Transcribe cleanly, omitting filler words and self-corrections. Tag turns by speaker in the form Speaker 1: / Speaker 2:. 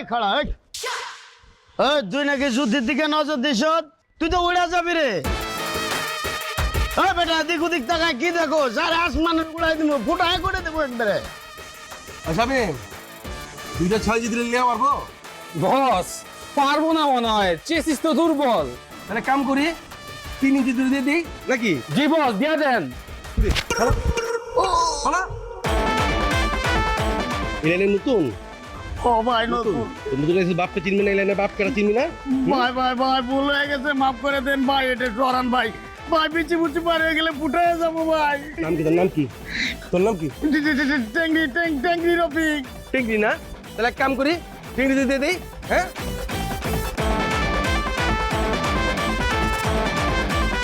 Speaker 1: এই খাড়া এই তুই নাকি যুদ্ধের দিকে নজর দিস তুই তো উড়া যাবি রে বেটা দিক ওদিক তাকায় কি দেখো সারা আসমানের উড়াই দিব ফুটায় করে দেবো একবারে
Speaker 2: আসামি 2টা 6 জিতলে নিয়ে পারবো
Speaker 3: বস পারবো না মনে হয় চেসিস তো দুর্বল।
Speaker 2: তাহলে কাম করি 3 ইঞ্চি দূরে দিয়ে দিই নাকি
Speaker 3: জি বস দিয়ে দেন।
Speaker 2: বলা এলাইনে নতুন
Speaker 1: ও ভাই নতুন
Speaker 2: নতুন এসে বাপকে চিনবি না এলাইনে বাপ কেরা চিনবি না
Speaker 1: ভাই ভাই ভাই ভুল হয়ে গেছে মাফ করে দেন ভাই এটা সরান ভাই ভাই পিছি বুচি পার হয়ে গেলে ফুটায় যাবো ভাই
Speaker 2: নাম কি তোর নাম কি তোর নাম কি
Speaker 1: ট্যাংরি ট্যাংরি রফিক
Speaker 2: টিংরি না তাহলে এক কাম করি টিংরি দিয়ে দিই হ্যাঁ